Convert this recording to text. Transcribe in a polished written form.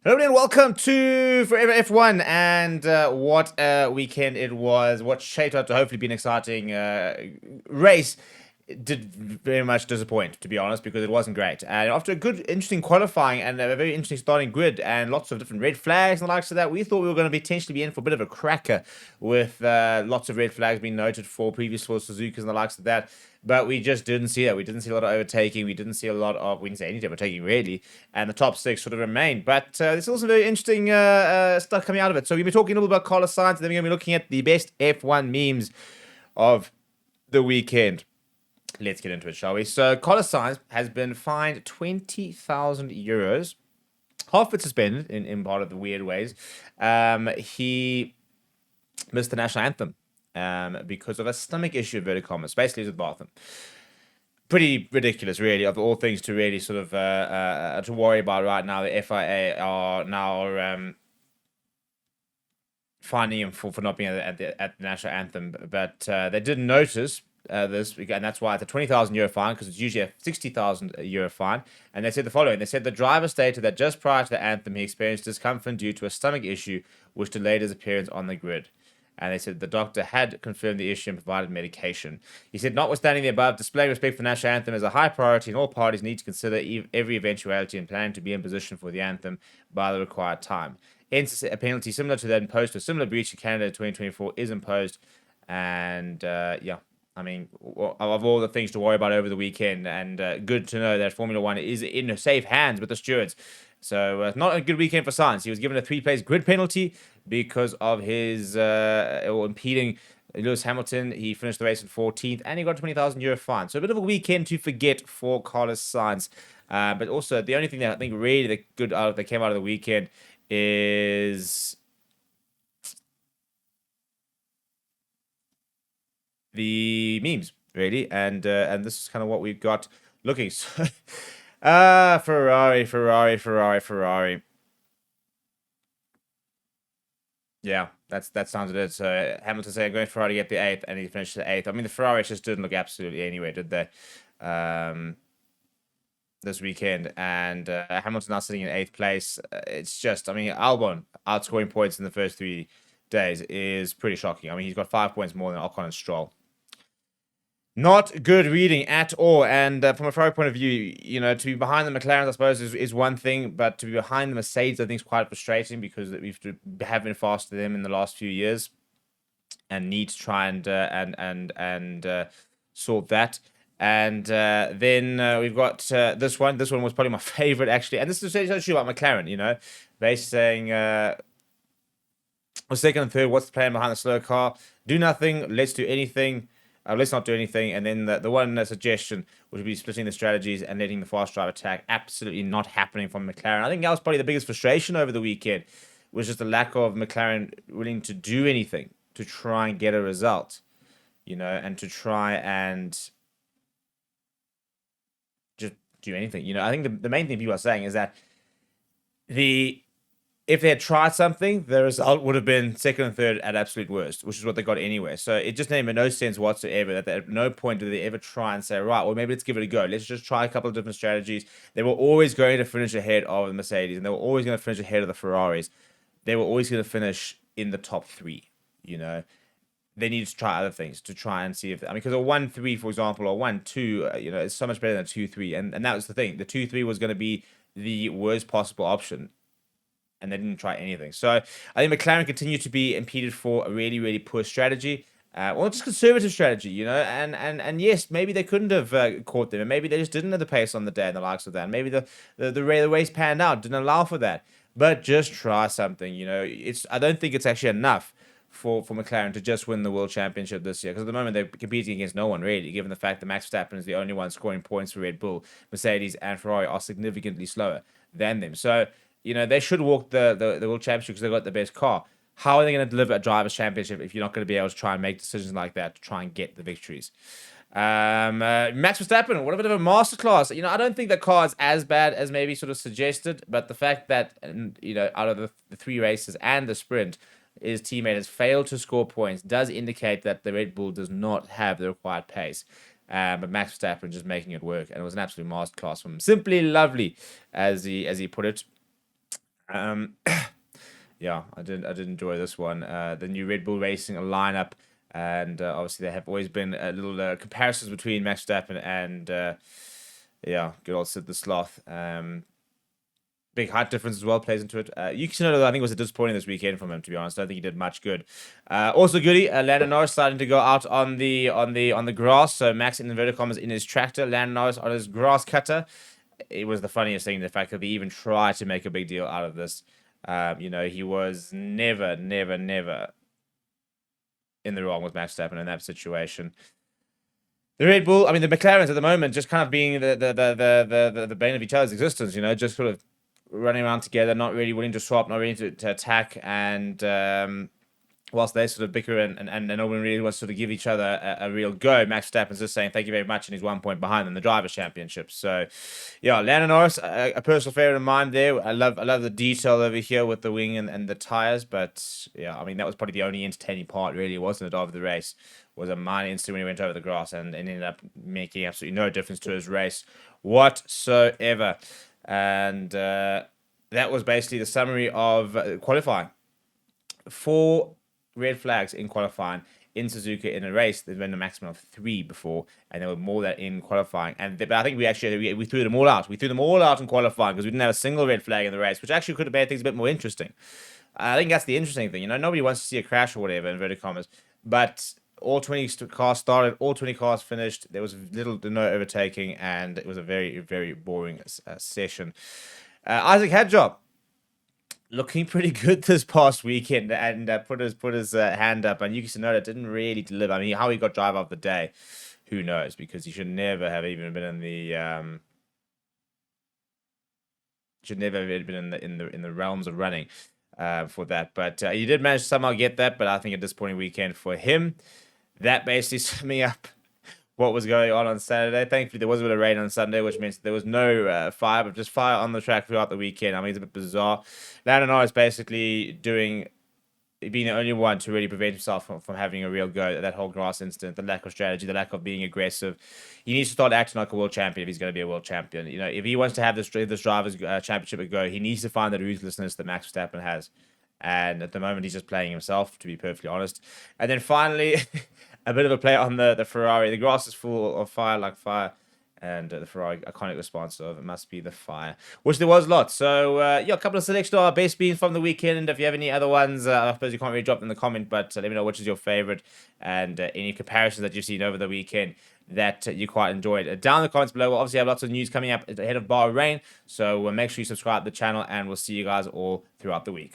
Hello and welcome to Forever F1 and what a weekend it was. What shaped up to hopefully be an exciting race. It did very much disappoint, to be honest, because it wasn't great. And after a good, interesting qualifying and a very interesting starting grid and lots of different red flags and the likes of that, we thought we were going to potentially be in for a bit of a cracker with lots of red flags being noted for previous for Suzuki's and the likes of that. But we just didn't see that. We didn't see a lot of overtaking. We didn't see a lot of, we didn't say any overtaking really. And the top six sort of remained. But there's also very interesting stuff coming out of it. So we'll be talking a little about Carlos Sainz, and then we're going to be looking at the best F1 memes of the weekend. Let's get into it, shall we? So Carlos Sainz has been fined 20,000 euros, half it suspended in part of the weird ways. He missed the national anthem because of a stomach issue, inverted commas. Basically, it was a bathroom. Pretty ridiculous, really, of all things to really sort of to worry about right now. The FIA are now finding him for not being at the national anthem, but they did notice this, and that's why it's a 20,000 euro fine, because it's usually a 60,000 euro fine. And they said the following: they said the driver stated that just prior to the anthem, he experienced discomfort due to a stomach issue, which delayed his appearance on the grid. And they said the doctor had confirmed the issue and provided medication. He said, notwithstanding the above, displaying respect for the national anthem is a high priority, and all parties need to consider every eventuality and plan to be in position for the anthem by the required time. Hence, a penalty similar to that imposed for a similar breach in Canada in 2024 is imposed. And yeah, I mean, of all the things to worry about over the weekend, and good to know that Formula One is in safe hands with the stewards. So not a good weekend for Sainz. He was given a 3-place grid penalty because of his or impeding Lewis Hamilton. He finished the race in 14th, and he got a 20,000 euro fine. So a bit of a weekend to forget for Carlos Sainz. But also, the only thing that I think really that came out of the weekend is the memes, really, and this is kind of what we've got looking. So, Ferrari. Yeah, that sounds it. So Hamilton saying going Ferrari to get the eighth, and he finished the eighth. I mean, the Ferrari just didn't look absolutely anyway, did they? This weekend, and Hamilton now sitting in eighth place. It's just, I mean, Albon outscoring points in the first 3 days is pretty shocking. I mean, he's got 5 points more than Ocon and Stroll. Not good reading at all. And from a Ferrari point of view, you know, to be behind the McLaren, I suppose, is one thing, but to be behind the Mercedes, I think, is quite frustrating because have been faster than them in the last few years, and need to try and sort that. And then we've got this one. This one was probably my favorite, actually. And this is actually about McLaren, you know, basically saying, well, second and third, what's the plan behind the slow car? Do nothing. Let's do anything. Let's not do anything. And then the one suggestion would be splitting the strategies and letting the fast drive attack. Absolutely not happening from McLaren. I think that was probably the biggest frustration over the weekend, was just the lack of McLaren willing to do anything to try and get a result, you know, and to try and just do anything. You know, I think the main thing people are saying is that if they had tried something, the result would have been second and third at absolute worst, which is what they got anyway. So it just made no sense whatsoever that at no point did they ever try and say, right, well, maybe let's give it a go. Let's just try a couple of different strategies. They were always going to finish ahead of the Mercedes, and they were always going to finish ahead of the Ferraris. They were always going to finish in the top three, you know. They needed to try other things to try and see if, I mean, because a 1-3, for example, or 1-2, you know, is so much better than a 2-3. And that was the thing. The 2-3 was going to be the worst possible option, and they didn't try anything. So I think McLaren continued to be impeded for a really, really poor strategy. Well, just conservative strategy, you know, and yes, maybe they couldn't have caught them, and maybe they just didn't have the pace on the day and the likes of that. And maybe the race panned out, didn't allow for that. But just try something, you know. I don't think it's actually enough for McLaren to just win the World Championship this year, because at the moment they're competing against no one really, given the fact that Max Verstappen is the only one scoring points for Red Bull. Mercedes and Ferrari are significantly slower than them. So, you know, they should walk the World Championship because they've got the best car. How are they going to deliver a driver's championship if you're not going to be able to try and make decisions like that to try and get the victories? Max Verstappen, what a bit of a masterclass. You know, I don't think the car is as bad as maybe sort of suggested, but the fact that, you know, out of the 3 races and the sprint, his teammate has failed to score points does indicate that the Red Bull does not have the required pace. But Max Verstappen just making it work, and it was an absolute masterclass from him. Simply lovely, as he put it. Um, yeah, I did enjoy this one. The new Red Bull Racing lineup, and obviously there have always been a little comparisons between Max Verstappen and yeah, good old Sid the Sloth. Big height difference as well plays into it. Yuki Tsunoda, I think, was a disappointing this weekend from him. To be honest, I don't think he did much good. Also, goody, Lando Norris starting to go out on the grass. So Max in inverted commas in his tractor, Lando Norris on his grass cutter. It was the funniest thing, the fact that they even tried to make a big deal out of this. He was never, never, never in the wrong with Max Verstappen in that situation. The Red Bull, I mean, the McLarens at the moment just kind of being the bane of each other's existence. Just sort of running around together, not really willing to swap, not really to attack, and whilst they sort of bicker and no one really wants to sort of give each other a real go, Max Verstappen's just saying thank you very much, and he's 1 point behind in the Drivers' Championship. So, yeah, Lando Norris, a personal favorite of mine there. I love the detail over here with the wing and the tires, but yeah, I mean that was probably the only entertaining part, really, wasn't it, of the race? Was a minor incident when he went over the grass and ended up making absolutely no difference to his race whatsoever. And that was basically the summary of qualifying. 4 red flags in qualifying in Suzuka in a race. There's been a maximum of 3 before, and there were more that in qualifying. But I think we threw them all out. We threw them all out in qualifying because we didn't have a single red flag in the race, which actually could have made things a bit more interesting. I think that's the interesting thing. Nobody wants to see a crash or whatever, inverted commas, but all 20 cars started, all 20 cars finished. There was little to no overtaking, and it was a very, very boring session. Isaac Hadjob looking pretty good this past weekend, and put his hand up. And Yuki Tsunoda didn't really deliver. I mean, how he got driver of the day, who knows? Because he should never have even been in the in the realms of running for that. But he did manage to somehow get that. But I think a disappointing weekend for him. That basically summed me up what was going on Saturday. Thankfully, there was a bit of rain on Sunday, which means there was no fire, but just fire on the track throughout the weekend. I mean, it's a bit bizarre. Lando Norris basically being the only one to really prevent himself from having a real go at that whole grass incident, the lack of strategy, the lack of being aggressive. He needs to start acting like a world champion if he's going to be a world champion. If he wants to have this drivers' championship a go, he needs to find that ruthlessness that Max Verstappen has. And at the moment, he's just playing himself, to be perfectly honest. And then finally, a bit of a play on the Ferrari. The grass is full of fire like fire. And the Ferrari iconic response of it must be the fire, which there was lots. So, a couple of selection of our best beans from the weekend. And if you have any other ones, I suppose you can't really drop them in the comment, but let me know which is your favorite and any comparisons that you've seen over the weekend that you quite enjoyed. Down in the comments below, we'll obviously have lots of news coming up ahead of Bahrain. So make sure you subscribe to the channel, and we'll see you guys all throughout the week.